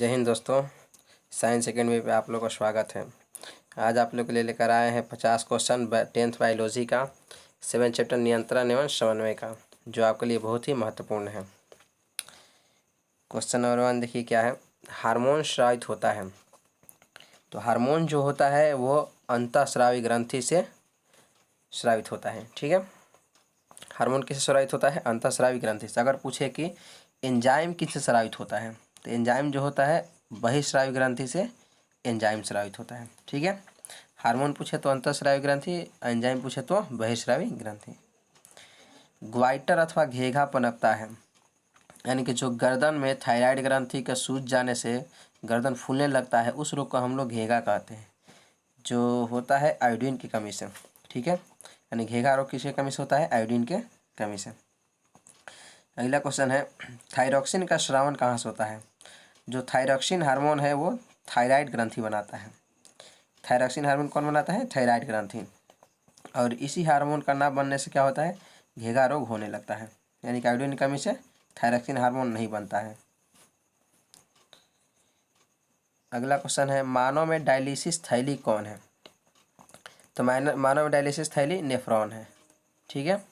जय हिंद दोस्तों, science academy पे आप लोगों का स्वागत है। आज आप लोग के लिए लेकर आए हैं 50 क्वेश्चन 10th बायोलॉजी का 7 चैप्टर नियंत्रण एवं समन्वय का, जो आपके लिए बहुत ही महत्वपूर्ण है। क्वेश्चन नंबर 1 देखिए क्या है। हार्मोन स्रावित होता है। तो हार्मोन जो होता है वो अंतःस्रावी ग्रंथि से स्रावित होता है। ठीक है, हार्मोन किससे स्रावित होता है? अंतःस्रावी ग्रंथि से। अगर पूछे कि एंजाइम किससे स्रावित होता है, तो एंजाइम जो होता है बहिःस्रावी ग्रंथि से एंजाइम स्रावित होता है। ठीक है, हार्मोन पूछे तो अंतःस्रावी ग्रंथि, एंजाइम पूछे तो बहिःस्रावी ग्रंथि। ग्वाइटर अथवा घेघा पनपता है, यानी कि जो गर्दन में थायराइड ग्रंथि का सूज जाने से गर्दन फूलने लगता है, उस रोग को हम लोग घेघा कहते हैं, जो होता है आयोडीन की कमी से। ठीक है, यानी घेघा रोग किसकी कमी से होता है? आयोडीन के कमी से। अगला क्वेश्चन है, थायरॉक्सिन का स्रावन कहाँ से होता है? जो थायरॉक्सिन हार्मोन है वो थायराइड ग्रंथि बनाता है। थायरॉक्सिन हार्मोन कौन बनाता है? थायराइड ग्रंथि। और इसी हार्मोन का ना बनने से क्या होता है? घेघा रोग होने लगता है, यानी कि आयोडीन की कमी से थायरॉक्सिन हार्मोन नहीं बनता है। अगला क्वेश्चन है, मानव में डायलिसिस थैली कौन है? तो मानव में डायलिसिस थैली नेफ्रॉन है। ठीक है,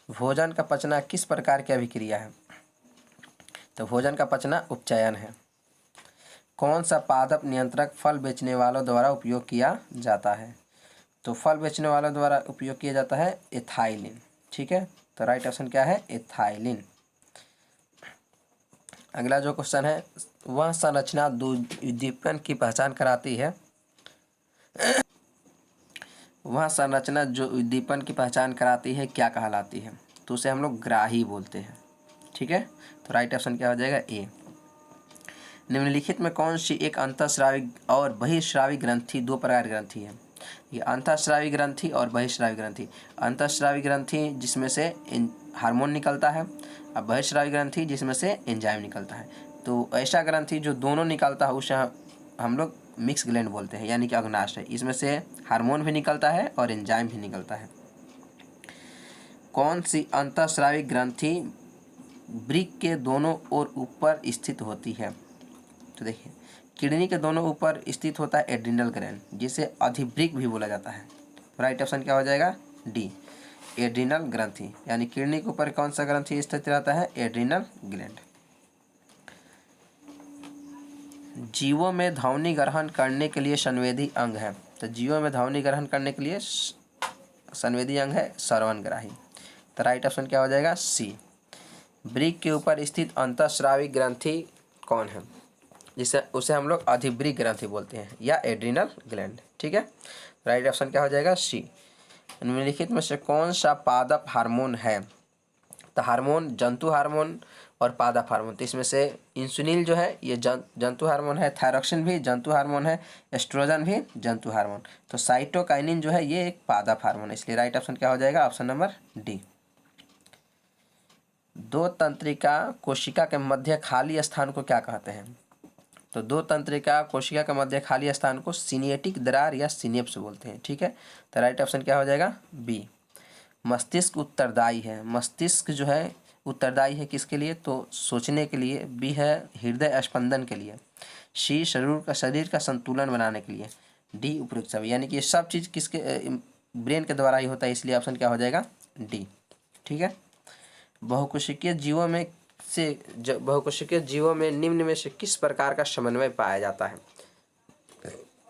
भोजन का पचना किस प्रकार की अभिक्रिया है? तो भोजन का पचना उपचयन है। कौन सा पादप नियंत्रक फल बेचने वालों द्वारा उपयोग किया जाता है? तो फल बेचने वालों द्वारा उपयोग किया जाता है एथाइलिन। ठीक है, तो राइट ऑप्शन क्या है? एथाइलिन। अगला जो क्वेश्चन है, वह संरचना उद्दीपन की पहचान कराती है। वह संरचना जो उद्दीपन की पहचान कराती है क्या कहलाती है? तो उसे हम लोग ग्राही बोलते हैं। ठीक है, तो राइट ऑप्शन क्या हो जाएगा? ए। निम्नलिखित में कौन सी एक अंतःस्रावी और बहिःस्रावी ग्रंथि दो प्रकार की ग्रंथि है? ये अंतःस्रावी ग्रंथि और बहिःस्रावी ग्रंथि। अंतःस्रावी ग्रंथि जिसमें से हार्मोन निकलता है, और बहिःस्रावी ग्रंथि जिसमें से एंजाइम निकलता है। तो ऐसा ग्रंथि जो दोनों निकलता है उसे हम लोग मिक्स ग्लैंड बोलते हैं, यानी कि अग्नाशय। इसमें से हार्मोन भी निकलता है और एंजाइम भी निकलता है। कौन सी अंतःस्रावी ग्रंथि वृक्क के दोनों ओर ऊपर स्थित होती है? तो देखिए, किडनी के दोनों ऊपर स्थित होता है एड्रिनल ग्लैंड, जिसे अधिवृक्क भी बोला जाता है। राइट ऑप्शन क्या हो जाएगा? डी, एड्रिनल ग्रंथि। यानी किडनी के ऊपर कौन सा ग्रंथि स्थित रहता है? Adrenal gland. जीवों में ध्वनि ग्रहण करने के लिए संवेदी अंग है। तो जीवों में ध्वनि ग्रहण करने के लिए संवेदी अंग है श्रवणग्राही। तो राइट ऑप्शन क्या हो जाएगा? सी। वृक्क के ऊपर स्थित अंतःस्रावी ग्रंथि कौन है? जिसे उसे हम लोग अधिवृक्क ग्रंथि बोलते हैं, या एड्रिनल ग्लैंड। ठीक है, राइट ऑप्शन क्या हो जाएगा? सी। निम्नलिखित में से कौन सा पादप हार्मोन है? तो हार्मोन जंतु हार्मोन और पादप हार्मोन। तो इसमें से इंसुलिन जो है ये जंतु हार्मोन है, थायरॉक्सिन भी जंतु हार्मोन है, एस्ट्रोजन भी जंतु हार्मोन। तो साइटोकाइनिन जो है ये एक पादप हार्मोन है, इसलिए राइट ऑप्शन क्या हो जाएगा? Option number D. दो तंत्रिका कोशिका के मध्य खाली स्थान को क्या कहते हैं? तो दो तंत्रिका कोशिका के मध्य खाली स्थान को सिनेप्टिक दरार या सिनेप्स बोलते हैं। ठीक है, तो राइट ऑप्शन क्या हो जाएगा? बी। मस्तिष्क उत्तरदायी है। मस्तिष्क जो है उत्तरदायी है किसके लिए? तो सोचने के लिए। बी है हृदय स्पंदन के लिए। सी शरीर का संतुलन बनाने के लिए। डी उपयुक्त सभी। यानी कि ये सब चीज़ किसके ब्रेन के द्वारा ही होता है, इसलिए ऑप्शन क्या हो जाएगा? डी। ठीक है, बहुकोशिकीय जीवों में निम्न में से किस प्रकार का समन्वय पाया जाता है?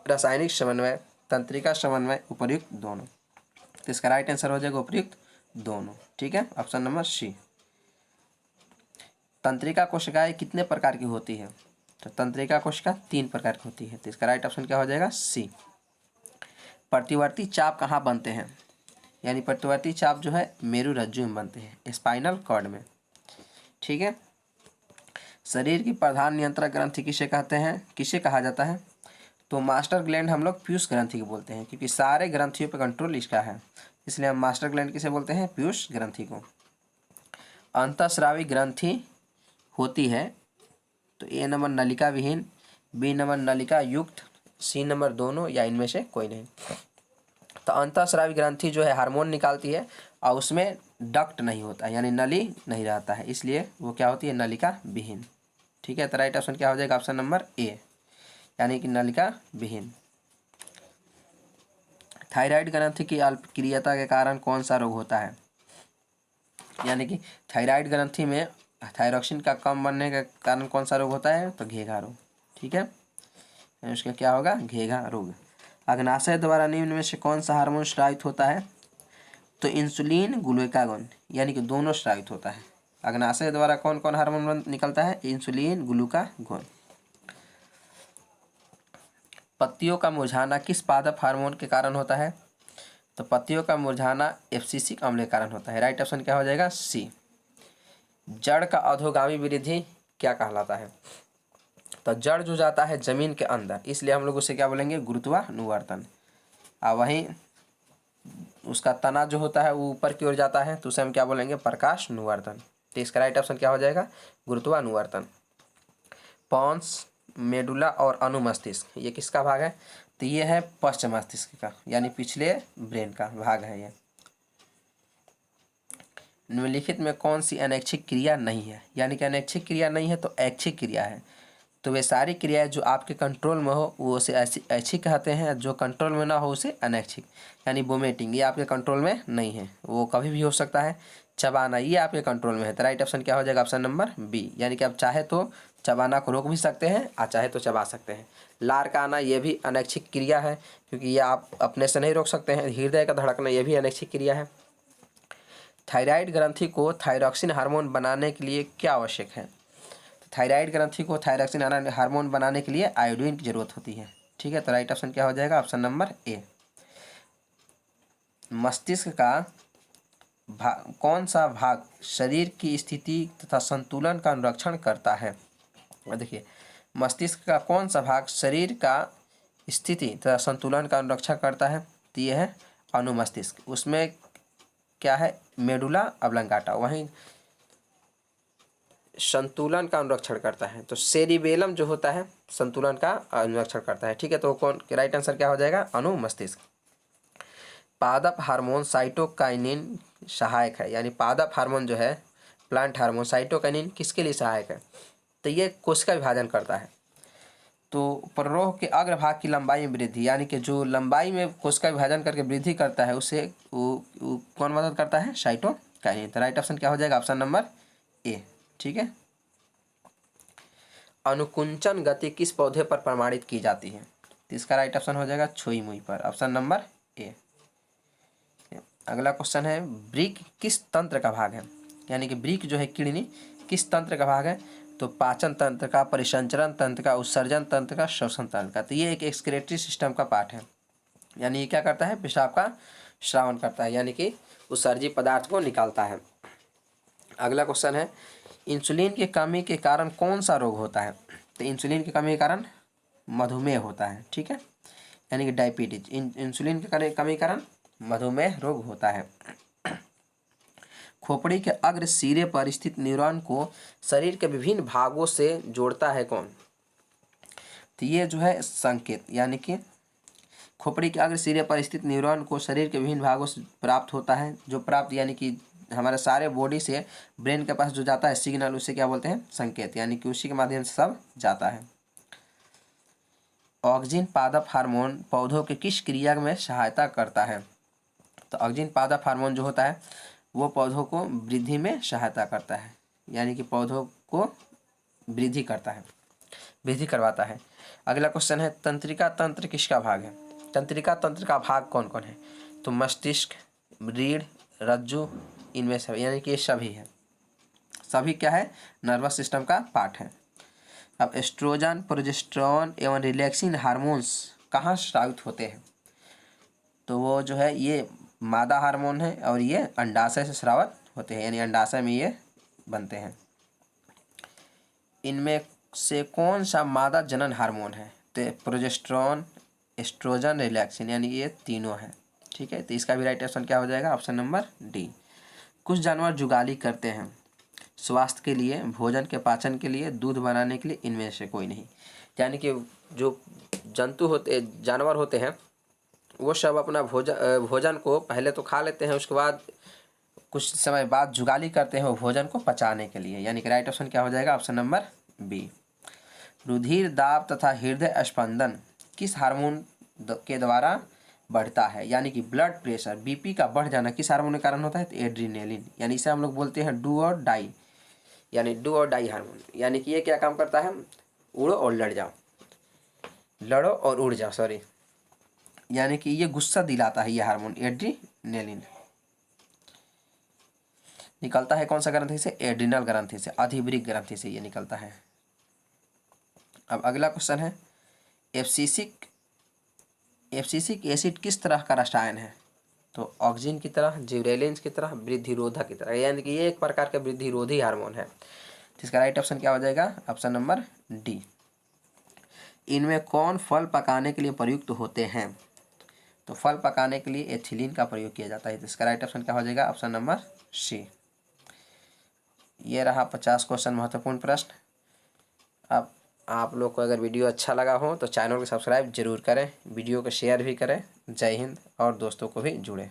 रासायनिक समन्वय, तंत्रिका समन्वय, उपर्युक्त दोनों। तो इसका राइट आंसर हो जाएगा उपर्युक्त दोनों। ठीक है, ऑप्शन नंबर सी। तंत्रिका कोशिकाएं कितने प्रकार की होती है? तो तंत्रिका कोशिका 3 प्रकार की होती है, तो इसका राइट ऑप्शन क्या हो जाएगा? सी। प्रतिवर्ती चाप कहाँ बनते हैं? यानी प्रतिवर्ती चाप जो है मेरुरज्जु में बनते हैं, स्पाइनल कॉर्ड में। ठीक है, शरीर की प्रधान नियंत्रक ग्रंथि किसे कहते हैं, किसे कहा जाता है? तो मास्टर ग्लैंड हम लोग पीयूष ग्रंथि को बोलते हैं, क्योंकि सारे ग्रंथियों पर कंट्रोल इसका है, इसलिए हम मास्टर ग्लैंड किसे बोलते हैं? पीयूष ग्रंथि को। अंतःस्रावी ग्रंथि होती है तो ए नंबर नलिका विहीन, बी नंबर नलिका युक्त, सी नंबर दोनों, या इनमें से कोई नहीं। तो अंतःस्रावी ग्रंथि जो है हार्मोन निकालती है और उसमें डक्ट नहीं होता, यानी नली नहीं रहता है, इसलिए वो क्या होती है? नलिका विहीन। ठीक है, तो राइट ऑप्शन क्या हो जाएगा? ऑप्शन नंबर ए, यानी कि नलिका विहीन। थायराइड ग्रंथि की अल्पक्रियता के कारण कौन सा रोग होता है? यानी कि थायराइड ग्रंथि में थायरॉक्सिन का कम बनने के कारण कौन सा रोग होता है? तो घेघा रोग। ठीक है, उसका क्या होगा? घेघा रोग। अग्नाशय द्वारा निम्न में से कौन सा हार्मोन स्रावित होता है? तो इंसुलिन, ग्लूकागॉन, यानी कि दोनों स्रावित होता है। अग्नाशय द्वारा कौन कौन हार्मोन निकलता है? Insulin, glucagon. पत्तियों का मुरझाना किस पादप हार्मोन के कारण होता है? तो पत्तियों का मुरझाना एब्सिसिक अम्ल के कारण होता है। राइट ऑप्शन क्या हो जाएगा? सी। जड़ का अधोगामी वृद्धि क्या कहलाता है? तो जड़ जो जाता है जमीन के अंदर, इसलिए हम लोग उसे क्या बोलेंगे? गुरुत्वानुवर्तन। और वहीं उसका तना जो होता है वो ऊपर की ओर जाता है, तो उसे हम क्या बोलेंगे? प्रकाशानुवर्तन। तो इसका राइट ऑप्शन क्या हो जाएगा? गुरुत्वानुवर्तन। पॉन्स, मेडुला और अनुमस्तिष्क ये किसका भाग है? तो ये है पश्च मस्तिष्क का, यानी पिछले ब्रेन का भाग है ये। निम्नलिखित में कौन सी अनैच्छिक क्रिया नहीं है? यानी कि अनैच्छिक क्रिया नहीं है तो ऐच्छिक क्रिया है। तो वे सारी क्रियाएं जो आपके कंट्रोल में हो वो उसे ऐच्छिक कहते हैं, जो कंट्रोल में ना हो उसे अनैच्छिक। यानी वोमिटिंग ये आपके कंट्रोल में नहीं है, वो कभी भी हो सकता है। चबाना ये आपके कंट्रोल में है। तो राइट ऑप्शन क्या हो जाएगा? ऑप्शन नंबर बी, यानी कि आप चाहे तो चबाना को रोक भी सकते हैं और चाहे तो चबा सकते हैं। लार का आना ये भी अनैच्छिक क्रिया है, क्योंकि ये आप अपने से नहीं रोक सकते हैं। हृदय का धड़कना ये भी अनैच्छिक क्रिया है। थायराइड ग्रंथि को थायरॉक्सिन हार्मोन बनाने के लिए क्या आवश्यक है? थायराइड ग्रंथि को थायरॉक्सिन हार्मोन बनाने के लिए आयोडीन की जरूरत होती है। ठीक है, तो राइट ऑप्शन क्या हो जाएगा? Option number A. मस्तिष्क का कौन सा भाग शरीर की स्थिति तथा संतुलन का अनुरक्षण करता है? देखिए, मस्तिष्क का कौन सा भाग शरीर का स्थिति तथा संतुलन का अनुरक्षण करता है? तो ये है अनुमस्तिष्क। उसमें क्या है? Medulla oblongata. वहीं संतुलन का अनुरक्षण करता है तो सेरिबेलम जो होता है संतुलन का अनुरक्षण करता है। ठीक है, तो कौन राइट आंसर क्या हो जाएगा? अनुमस्तिष्क। पादप हार्मोन साइटोकाइनिन सहायक है, यानी पादप हार्मोन जो है प्लांट हार्मोन साइटोकाइनिन किसके लिए सहायक है? तो ये कोशिका विभाजन करता है। तो प्ररोह के अग्रभाग की लंबाई में वृद्धि, यानी कि जो लंबाई में कोशिका विभाजन करके वृद्धि करता है उसे वो कौन मदद करता है? साइटोकाइनिन। तो राइट ऑप्शन क्या हो जाएगा? Option number A. ठीक है, अनुकुंचन गति किस पौधे पर प्रमाणित की जाती है? तो इसका राइट ऑप्शन हो जाएगा छुई मुई पर, ऑप्शन नंबर ए। अगला क्वेश्चन है, वृक्क किस तंत्र का भाग है? यानी कि वृक्क जो है किडनी किस तंत्र का भाग है? तो पाचन तंत्र का, परिसंचरण तंत्र का, उत्सर्जन तंत्र का, श्वसन तंत्र का। तो ये एक एक्सक्रीटरी सिस्टम का पार्ट है, यानी ये क्या करता है? पेशाब का श्रावण करता है, यानी कि उत्सर्जित पदार्थ को निकालता है। अगला क्वेश्चन है, इंसुलिन की कमी के कारण कौन सा रोग होता है? तो इंसुलिन की कमी के कारण मधुमेह होता है। ठीक है, यानी कि डायबिटीज। इंसुलिन की कमी के कारण मधुमेह रोग होता है। खोपड़ी के अग्र सिरे पर स्थित न्यूरॉन को शरीर के विभिन्न भागों से जोड़ता है कौन? तो ये जो है संकेत, यानी कि खोपड़ी के अग्र सिरे पर स्थित न्यूरॉन को शरीर के विभिन्न भागों से प्राप्त होता है। जो प्राप्त यानी कि हमारे सारे बॉडी से ब्रेन के पास जो जाता है सिग्नल, उसे क्या बोलते हैं? संकेत, यानी कि उसी के माध्यम से सब जाता है। ऑक्जिन पादप हार्मोन पौधों के किस क्रिया में सहायता करता है? तो ऑक्जिन पादप हार्मोन जो होता है वो पौधों को वृद्धि में सहायता करता है, यानी कि पौधों को वृद्धि करता है, वृद्धि करवाता है। अगला क्वेश्चन है, तंत्रिका तंत्र किसका भाग है? तंत्रिका तंत्र का भाग कौन कौन है? तो मस्तिष्क, रीढ़, रज्जु, इनमें सभी, यानी कि ये सभी है। सभी क्या है? नर्वस सिस्टम का पार्ट है। अब एस्ट्रोजन, प्रोजेस्टेरॉन एवं रिलैक्सिंग हार्मोन्स कहाँ स्रावित होते हैं? तो वो जो है ये मादा हार्मोन है और ये अंडाशय से स्रावित होते हैं, यानी अंडाशय में ये बनते हैं। इनमें से कौन सा मादा जनन हार्मोन है? तो प्रोजेस्टेरॉन, एस्ट्रोजन, रिलैक्सिन, यानी ये तीनों हैं। ठीक है, तो इसका भी राइट ऑप्शन क्या हो जाएगा? Option number D. कुछ जानवर जुगाली करते हैं स्वास्थ्य के लिए, भोजन के पाचन के लिए, दूध बनाने के लिए, इनमें से कोई नहीं। यानी कि जो जंतु होते, जानवर होते हैं, वो सब अपना भोजन को पहले तो खा लेते हैं, उसके बाद कुछ समय बाद जुगाली करते हैं वो भोजन को पचाने के लिए, यानी कि राइट ऑप्शन क्या हो जाएगा? Option number B. रुधिर दाब तथा हृदय स्पंदन किस हार्मोन के द्वारा बढ़ता है? यानी कि ब्लड प्रेशर, बीपी का बढ़ जाना किस हार्मोन के कारण होता है? तो एड्रीनेलिन, यानी इसे हम लोग बोलते हैं डू और डाई, यानी डू और डाई हार्मोन। यानी कि ये क्या काम करता है? उड़ो और लड़ जाओ, लड़ो और उड़ जाओ, सॉरी, यानी कि ये गुस्सा दिलाता है ये हार्मोन एड्रीनेलिन। निकलता है कौन सा ग्रंथि से? एड्रिनल ग्रंथि से, अधिवृक्क ग्रंथि से ये निकलता है। अब अगला क्वेश्चन है, एब्सिसिक एसिड किस तरह का रसायन है? तो ऑक्सिन की तरह, जिबरेलिन्स की तरह, वृद्धिरोधक की तरह, यानी कि ये एक प्रकार का वृद्धिरोधी हार्मोन है। इसका राइट ऑप्शन क्या हो जाएगा? Option number D. इनमें कौन फल पकाने के लिए प्रयुक्त होते हैं? तो फल पकाने के लिए एथिलीन का प्रयोग किया जाता है। तो इसका राइट ऑप्शन क्या हो जाएगा? Option number C. ये रहा 50 क्वेश्चन महत्वपूर्ण प्रश्न। अब आप लोग को अगर वीडियो अच्छा लगा हो तो चैनल को सब्सक्राइब जरूर करें, वीडियो को शेयर भी करें। जय हिंद, और दोस्तों को भी जुड़ें।